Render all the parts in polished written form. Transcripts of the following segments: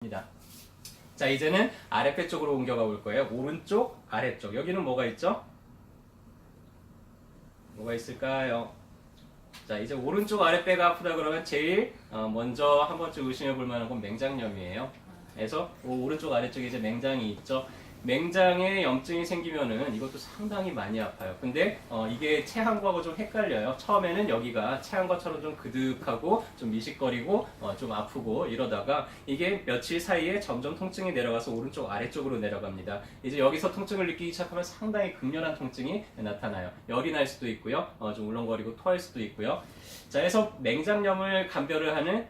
입니다. 자, 이제는 아랫배 쪽으로 옮겨가 볼 거예요. 오른쪽, 아래쪽. 여기는 뭐가 있죠? 뭐가 있을까요? 자, 이제 오른쪽 아랫배가 아프다 그러면 제일 먼저 한 번쯤 의심해 볼 만한 건 맹장염이에요. 그래서 오른쪽 아래쪽에 이제 맹장이 있죠. 맹장에 염증이 생기면은 이것도 상당히 많이 아파요. 근데 이게 체한 거하고 좀 헷갈려요. 처음에는 여기가 체한 것처럼 좀 그득하고 좀 미식거리고 좀 아프고 이러다가 이게 며칠 사이에 점점 통증이 내려가서 오른쪽 아래쪽으로 내려갑니다. 이제 여기서 통증을 느끼기 시작하면 상당히 극렬한 통증이 나타나요. 열이 날 수도 있고요. 좀 울렁거리고 토할 수도 있고요. 자, 그래서 맹장염을 감별을 하는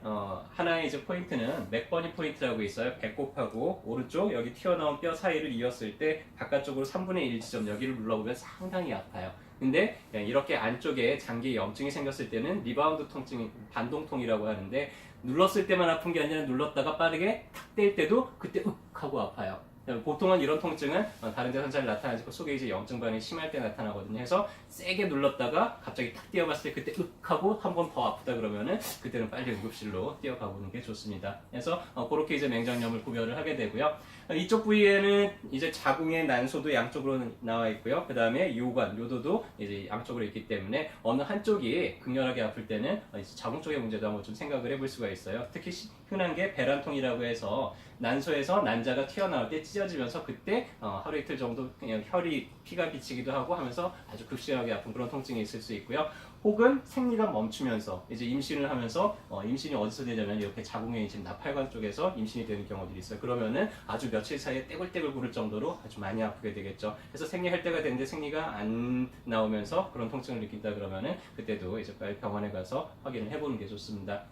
하나의 이제 포인트는 맥버니 포인트라고 있어요. 배꼽하고 오른쪽 여기 튀어나온 뼈 사이를 이었을 때 바깥쪽으로 3분의 1 지점 여기를 눌러보면 상당히 아파요. 근데 이렇게 안쪽에 장기에 염증이 생겼을 때는 리바운드 통증, 반동통이라고 하는데 눌렀을 때만 아픈 게 아니라 눌렀다가 빠르게 탁 뗄 때도 그때 윽 하고 아파요. 보통은 이런 통증은 다른 데서는 잘 나타나지 않고 속에 이제 염증 반응이 심할 때 나타나거든요. 해서 세게 눌렀다가 갑자기 탁 뛰어봤을 때 그때 윽 하고 한 번 더 아프다 그러면은 그때는 빨리 응급실로 뛰어가 보는 게 좋습니다. 그래서 그렇게 이제 맹장염을 구별을 하게 되고요. 이쪽 부위에는 이제 자궁의 난소도 양쪽으로 나와 있고요. 그 다음에 요관, 요도도 이제 양쪽으로 있기 때문에 어느 한쪽이 극렬하게 아플 때는 이제 자궁 쪽의 문제도 한번 좀 생각을 해볼 수가 있어요. 특히 흔한 게 배란통이라고 해서 난소에서 난자가 튀어나올 때 찢어지면서 그때 하루 이틀 정도 그냥 혈이 피가 비치기도 하고 하면서 아주 극심하게 아픈 그런 통증이 있을 수 있고요. 혹은 생리가 멈추면서 이제 임신을 하면서 임신이 어디서 되냐면 이렇게 자궁의 이제 나팔관 쪽에서 임신이 되는 경우들이 있어요. 그러면은 아주 며칠 사이에 떼굴떼굴 구를 정도로 아주 많이 아프게 되겠죠. 그래서 생리할 때가 됐는데 생리가 안 나오면서 그런 통증을 느낀다 그러면은 그때도 이제 빨리 병원에 가서 확인을 해보는 게 좋습니다.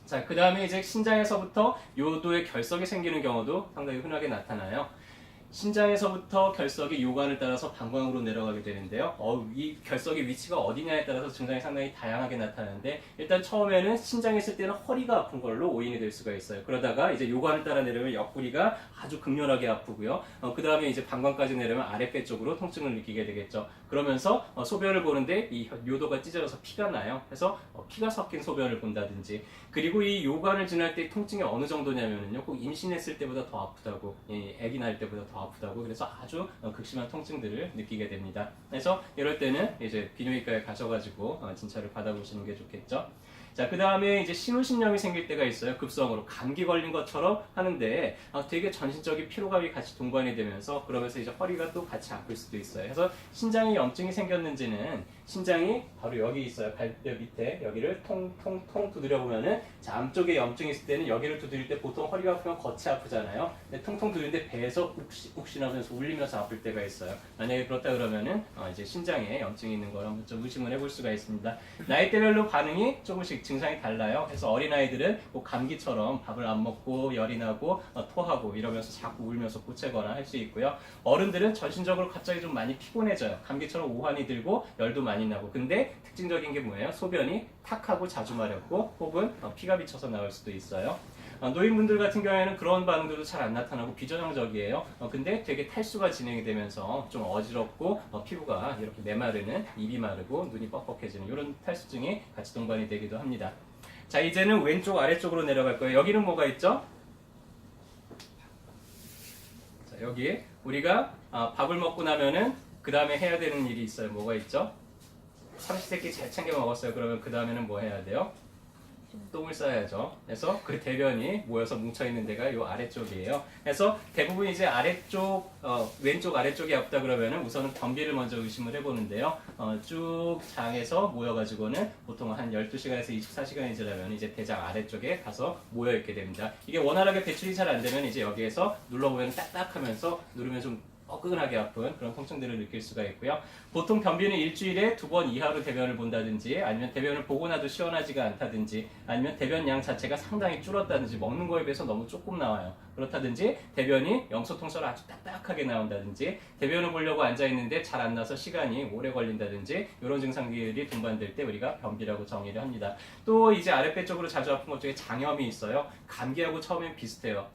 자, 그 다음에 이제 신장에서부터 요도의 결석이 생기는 경우도 상당히 흔하게 나타나요. 신장에서부터 결석이 요관을 따라서 방광으로 내려가게 되는데요. 이 결석의 위치가 어디냐에 따라서 증상이 상당히 다양하게 나타나는데 일단 처음에는 신장에 있을 때는 허리가 아픈 걸로 오인이 될 수가 있어요. 그러다가 이제 요관을 따라 내려면 옆구리가 아주 극렬하게 아프고요. 그 다음에 이제 방광까지 내려면 아랫배 쪽으로 통증을 느끼게 되겠죠. 그러면서 소변을 보는데 이 요도가 찢어져서 피가 나요. 그래서 피가 섞인 소변을 본다든지 그리고 이 요관을 지날 때 통증이 어느 정도냐면요. 꼭 임신했을 때보다 더 아프다고, 아기 낳을 때보다 더 아프다고 그래서 아주 극심한 통증들을 느끼게 됩니다. 그래서 이럴 때는 이제 비뇨기과에 가셔가지고 진찰을 받아보시는 게 좋겠죠. 자, 그 다음에 이제 신우신염이 생길 때가 있어요. 급성으로 감기 걸린 것처럼 하는데 되게 전신적인 피로감이 같이 동반이 되면서 그러면서 이제 허리가 또 같이 아플 수도 있어요. 그래서 신장에 염증이 생겼는지는 신장이 바로 여기 있어요. 발뼈 밑에 여기를 통통통 두드려 보면은 자, 암쪽에 염증이 있을 때는 여기를 두드릴 때 보통 허리가 아프면 겉이 아프잖아요. 근데 통통 두드리는데 배에서 욱신욱신하면서 울리면서 아플 때가 있어요. 만약에 그렇다 그러면은 이제 신장에 염증이 있는 걸 한번 좀 의심을 해볼 수가 있습니다. 나이대별로 반응이 조금씩 증상이 달라요. 그래서 어린아이들은 뭐 감기처럼 밥을 안 먹고 열이 나고 토하고 이러면서 자꾸 울면서 고체거나 할 수 있고요. 어른들은 전신적으로 갑자기 좀 많이 피곤해져요. 감기처럼 오한이 들고 열도 많이 나고 근데 특징적인 게 뭐예요? 소변이 탁하고 자주 마렵고 혹은 피가 비쳐서 나올 수도 있어요. 노인분들 같은 경우에는 그런 반응들도 잘 안 나타나고 비전형적이에요. 근데 되게 탈수가 진행이 되면서 좀 어지럽고 피부가 이렇게 메마르는 입이 마르고 눈이 뻑뻑해지는 이런 탈수증이 같이 동반이 되기도 합니다. 자, 이제는 왼쪽 아래쪽으로 내려갈 거예요. 여기는 뭐가 있죠? 자, 여기 우리가 밥을 먹고 나면은 그 다음에 해야 되는 일이 있어요. 뭐가 있죠? 삼시세끼 잘 챙겨 먹었어요. 그러면 그 다음에는 뭐 해야 돼요? 똥을 싸야죠. 그래서 그 대변이 모여서 뭉쳐있는 데가 이 아래쪽이에요. 그래서 대부분 이제 아래쪽, 왼쪽 아래쪽이 아프다 그러면은 우선은 변비를 먼저 의심을 해보는데요. 쭉 장에서 모여가지고는 보통 한 12시간에서 24시간이 지나면 이제 대장 아래쪽에 가서 모여있게 됩니다. 이게 원활하게 배출이 잘 안 되면 이제 여기에서 눌러보면 딱딱하면서 누르면 좀 뻐근하게 아픈 그런 통증들을 느낄 수가 있고요. 보통 변비는 일주일에 2번 이하로 대변을 본다든지 아니면 대변을 보고 나도 시원하지가 않다든지 아니면 대변 양 자체가 상당히 줄었다든지 먹는 거에 비해서 너무 조금 나와요. 그렇다든지 대변이 염소통처럼 아주 딱딱하게 나온다든지 대변을 보려고 앉아있는데 잘 안 나서 시간이 오래 걸린다든지 이런 증상들이 동반될 때 우리가 변비라고 정의를 합니다. 또 이제 아랫배 쪽으로 자주 아픈 것 중에 장염이 있어요. 감기하고 처음엔 비슷해요.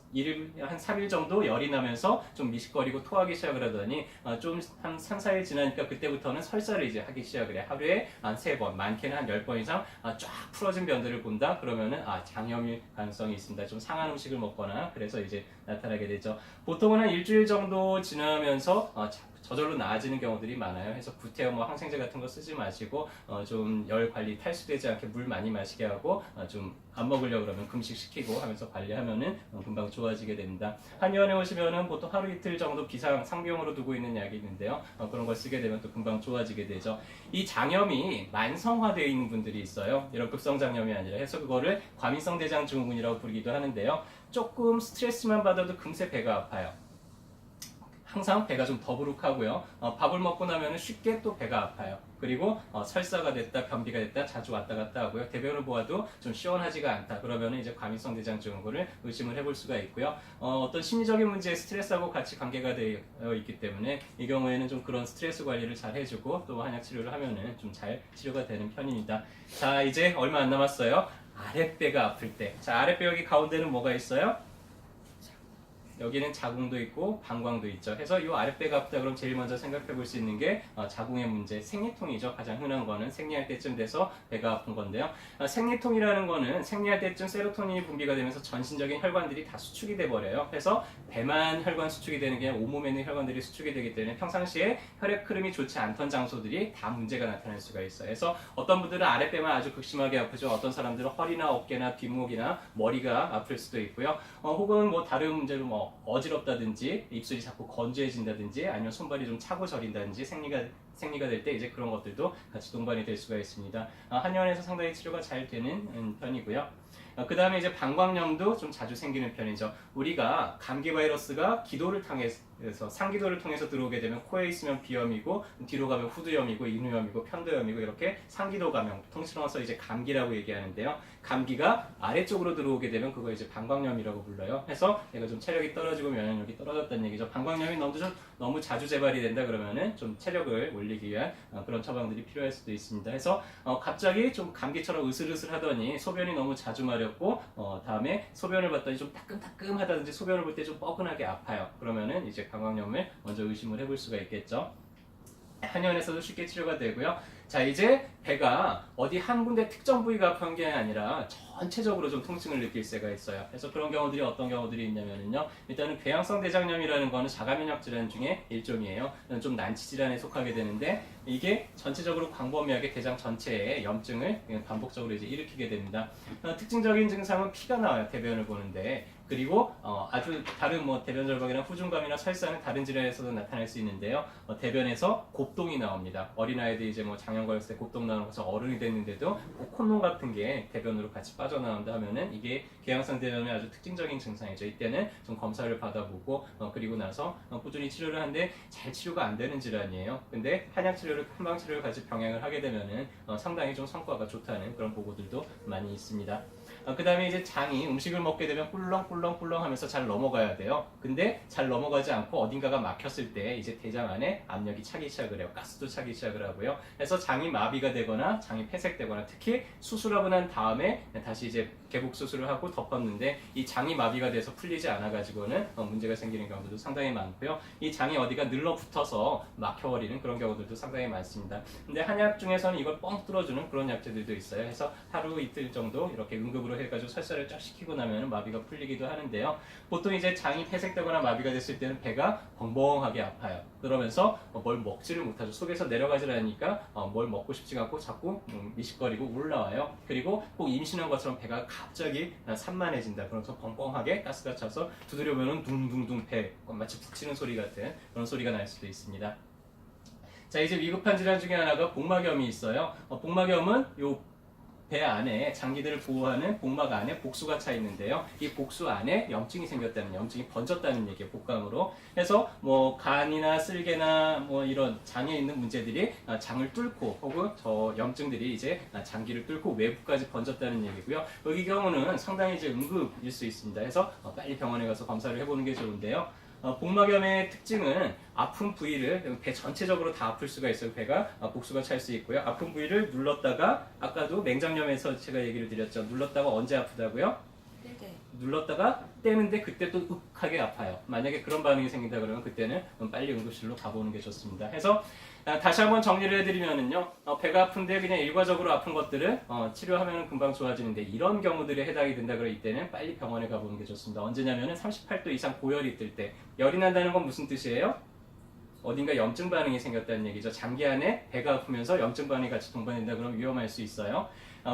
한 3일 정도 열이 나면서 좀 미식거리고 토하기 시작 시작을 하더니 좀 한 3, 4일 지나니까 그때부터는 설사를 이제 하기 시작을 해. 하루에 한 3번, 많게는 한 10번 이상 쫙 풀어진 변들을 본다? 그러면은 장염일 가능성이 있습니다. 좀 상한 음식을 먹거나 그래서 이제 나타나게 되죠. 보통은 한 일주일 정도 지나면서 저절로 나아지는 경우들이 많아요. 그래서 구태여 항생제 같은 거 쓰지 마시고 좀 열 관리 탈수되지 않게 물 많이 마시게 하고 좀 안 먹으려고 그러면 금식시키고 하면서 관리하면은 금방 좋아지게 됩니다. 한의원에 오시면은 보통 하루 이틀 정도 비상 상비용으로 두고 있는 약이 있는데요. 그런 걸 쓰게 되면 또 금방 좋아지게 되죠. 이 장염이 만성화되어 있는 분들이 있어요. 이런 급성 장염이 아니라 해서 그거를 과민성 대장 증후군이라고 부르기도 하는데요. 조금 스트레스만 받아도 금세 배가 아파요. 항상 배가 좀 더부룩하고요. 밥을 먹고 나면 쉽게 또 배가 아파요. 그리고 설사가 됐다, 변비가 됐다 자주 왔다 갔다 하고요. 대변을 보아도 좀 시원하지가 않다. 그러면 이제 과민성 대장 증후군을 의심을 해볼 수가 있고요. 어떤 심리적인 문제에 스트레스하고 같이 관계가 되어 있기 때문에 이 경우에는 좀 그런 스트레스 관리를 잘 해주고 또 한약 치료를 하면은 좀 잘 치료가 되는 편입니다. 자, 이제 얼마 안 남았어요. 아랫배가 아플 때. 자, 아랫배 여기 가운데는 뭐가 있어요? 여기는 자궁도 있고 방광도 있죠. 해서 이 아랫배가 아프다 그럼 제일 먼저 생각해 볼 수 있는 게 자궁의 문제, 생리통이죠. 가장 흔한 거는 생리할 때쯤 돼서 배가 아픈 건데요. 생리통이라는 거는 생리할 때쯤 세로토닌이 분비가 되면서 전신적인 혈관들이 다 수축이 돼 버려요. 그래서 배만 혈관 수축이 되는 게 아니라 온몸에 있는 혈관들이 수축이 되기 때문에 평상시에 혈액 흐름이 좋지 않던 장소들이 다 문제가 나타날 수가 있어요. 그래서 어떤 분들은 아랫배만 아주 극심하게 아프죠. 어떤 사람들은 허리나 어깨나 뒷목이나 머리가 아플 수도 있고요. 혹은 다른 문제로 어지럽다든지 입술이 자꾸 건조해진다든지 아니면 손발이 좀 차고 저린다든지 생리가 될 때 이제 그런 것들도 같이 동반이 될 수가 있습니다. 한의원에서 상당히 치료가 잘 되는 편이고요. 그 다음에 이제 방광염도 좀 자주 생기는 편이죠. 우리가 감기 바이러스가 기도를 통해서 상기도를 통해서 들어오게 되면 코에 있으면 비염이고 뒤로 가면 후두염이고 인후염이고 편도염이고 이렇게 상기도 감염, 통칭해서 이제 감기라고 얘기하는데요. 감기가 아래쪽으로 들어오게 되면 그거 이제 방광염이라고 불러요. 해서 얘가 좀 체력이 떨어지고 면역력이 떨어졌다는 얘기죠. 방광염이 너무 자주 재발이 된다 그러면은 좀 체력을 올리기 위한 그런 처방들이 필요할 수도 있습니다. 해서 갑자기 좀 감기처럼 으슬으슬 하더니 소변이 너무 자주 마렵고 다음에 소변을 봤더니 좀 따끔따끔하다든지 소변을 볼 때 좀 뻐근하게 아파요. 그러면은 이제 방광염을 먼저 의심을 해볼 수가 있겠죠. 한의원에서도 쉽게 치료가 되고요. 자, 이제 배가 어디 한 군데 특정 부위가 아픈 게 아니라 전체적으로 좀 통증을 느낄 새가 있어요. 그래서 그런 경우들이 어떤 경우들이 있냐면요. 일단은 궤양성 대장염이라는 거는 자가면역 질환 중에 일종이에요. 좀 난치 질환에 속하게 되는데 이게 전체적으로 광범위하게 대장 전체에 염증을 반복적으로 이제 일으키게 됩니다. 특징적인 증상은 피가 나와요. 대변을 보는데. 그리고 아주 다른 대변 절박이나 후중감이나 설사는 다른 질환에서도 나타날 수 있는데요. 대변에서 곱동이 나옵니다. 어린아이들이 이제 장염 걸렸을 때 곱동 나오는 것은 어른이 됐는데도 콧노 같은 게 대변으로 같이 빠져나온다 하면은 이게 궤양성 대장염의 아주 특징적인 증상이죠. 이때는 좀 검사를 받아보고 그리고 나서 꾸준히 치료를 하는데 잘 치료가 안 되는 질환이에요. 근데 한약 치료를 한방 치료를 같이 병행을 하게 되면은 상당히 좀 성과가 좋다는 그런 보고들도 많이 있습니다. 그 다음에 이제 장이 음식을 먹게 되면 꿀렁꿀렁꿀렁 하면서 잘 넘어가야 돼요. 근데 잘 넘어가지 않고 어딘가가 막혔을 때 이제 대장 안에 압력이 차기 시작을 해요. 가스도 차기 시작을 하고요. 그래서 장이 마비가 되거나 장이 폐색되거나 특히 수술하고 난 다음에 다시 이제 개복 수술을 하고 덮었는데 이 장이 마비가 돼서 풀리지 않아 가지고는 문제가 생기는 경우도 상당히 많고요. 이 장이 어디가 늘러붙어서 막혀버리는 그런 경우들도 상당히 많습니다. 근데 한약 중에서는 이걸 뻥 뚫어주는 그런 약재들도 있어요. 그래서 하루 이틀 정도 이렇게 응급으로 해가지고 설사를 쫙 시키고 나면 마비가 풀리기도 하는데요. 보통 이제 장이 폐색되거나 마비가 됐을 때는 배가 벙벙하게 아파요. 그러면서 뭘 먹지를 못하죠. 속에서 내려가질 않으니까 뭘 먹고 싶지가 않고 자꾸 미식거리고 올라와요. 그리고 꼭 임신한 것처럼 배가 갑자기 산만해진다. 그러면서 벙벙하게 가스가 차서 두드려보면 둥둥둥 배 마치 푹 치는 소리 같은 그런 소리가 날 수도 있습니다. 자, 이제 위급한 질환 중에 하나가 복막염이 있어요. 복막염은 요 배 안에 장기들을 보호하는 복막 안에 복수가 차 있는데요. 이 복수 안에 염증이 생겼다는, 염증이 번졌다는 얘기예요. 복강으로. 해서 간이나 쓸개나 이런 장에 있는 문제들이 장을 뚫고 혹은 저 염증들이 이제 장기를 뚫고 외부까지 번졌다는 얘기고요. 이 경우는 상당히 이제 응급일 수 있습니다. 해서 빨리 병원에 가서 검사를 해보는 게 좋은데요. 복막염의 특징은 아픈 부위를 배 전체적으로 다 아플 수가 있어요. 배가 복수가 찰 수 있고요. 아픈 부위를 눌렀다가 아까도 맹장염에서 제가 얘기를 드렸죠. 눌렀다가 언제 아프다고요? 눌렀다가 떼는데 그때 또 욱하게 아파요. 만약에 그런 반응이 생긴다 그러면 그때는 빨리 응급실로 가보는 게 좋습니다. 해서 다시 한번 정리를 해드리면은요, 배가 아픈데 그냥 일과적으로 아픈 것들은 치료하면 금방 좋아지는데 이런 경우들에 해당이 된다 그럴 때는 빨리 병원에 가보는 게 좋습니다. 언제냐면은 38도 이상 고열이 있을 때. 열이 난다는 건 무슨 뜻이에요? 어딘가 염증 반응이 생겼다는 얘기죠. 장기 안에 배가 아프면서 염증 반응이 같이 동반된다 그러면 위험할 수 있어요.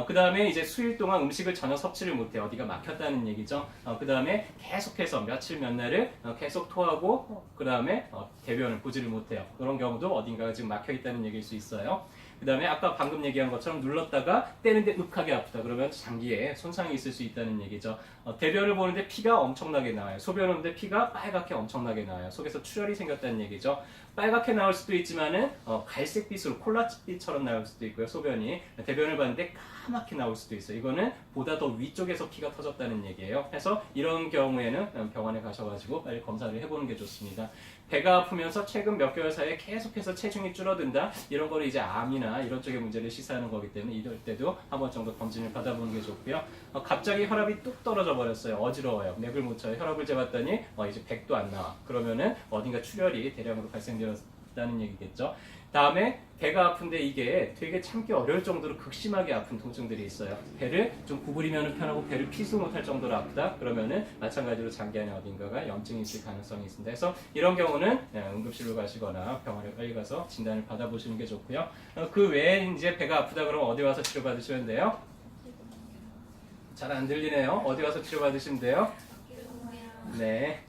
그 다음에 이제 수일 동안 음식을 전혀 섭취를 못해 어디가 막혔다는 얘기죠. 그 다음에 계속해서 며칠 몇 날을 계속 토하고 그 다음에 대변을 보지를 못해요. 그런 경우도 어딘가가 지금 막혀 있다는 얘기일 수 있어요. 그 다음에 아까 방금 얘기한 것처럼 눌렀다가 떼는데 욱하게 아프다 그러면 장기에 손상이 있을 수 있다는 얘기죠. 대변을 보는데 피가 엄청나게 나와요. 소변을 보는데 피가 빨갛게 엄청나게 나와요. 속에서 출혈이 생겼다는 얘기죠. 빨갛게 나올 수도 있지만은 갈색빛으로 콜라빛처럼 나올 수도 있고요. 소변이 대변을 봤는데 까맣게 나올 수도 있어요. 이거는 보다 더 위쪽에서 피가 터졌다는 얘기예요. 그래서 이런 경우에는 병원에 가셔가지고 빨리 검사를 해보는 게 좋습니다. 배가 아프면서 최근 몇 개월 사이에 계속해서 체중이 줄어든다. 이런 거를 이제 암이나 이런 쪽의 문제를 시사하는 거기 때문에 이럴 때도 한 번 정도 검진을 받아보는 게 좋고요. 갑자기 혈압이 뚝 떨어져 버렸어요. 어지러워요. 맥을 못 쳐요. 혈압을 재봤더니 이제 100도 안 나와. 그러면은 어딘가 출혈이 대량으로 발생되었다는 얘기겠죠. 다음에 배가 아픈데 이게 되게 참기 어려울 정도로 극심하게 아픈 통증들이 있어요. 배를 좀 구부리면 편하고 배를 피수 못할 정도로 아프다? 그러면은 마찬가지로 장기 안에 어딘가가 염증이 있을 가능성이 있습니다. 그래서 이런 경우는 응급실로 가시거나 병원에 빨리 가서 진단을 받아보시는 게 좋고요. 그 외에 이제 배가 아프다 그러면 어디 와서 치료받으시면 돼요? 잘 안 들리네요. 어디 와서 치료받으시면 돼요? 네.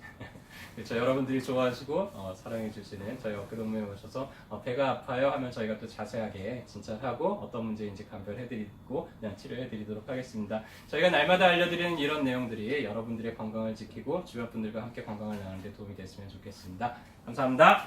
그렇죠. 여러분들이 좋아하시고 사랑해 주시는 저희 어깨동무에 오셔서 배가 아파요 하면 저희가 또 자세하게 진찰하고 어떤 문제인지 감별해드리고 그냥 치료해드리도록 하겠습니다. 저희가 날마다 알려드리는 이런 내용들이 여러분들의 건강을 지키고 주변 분들과 함께 건강을 나누는 데 도움이 됐으면 좋겠습니다. 감사합니다.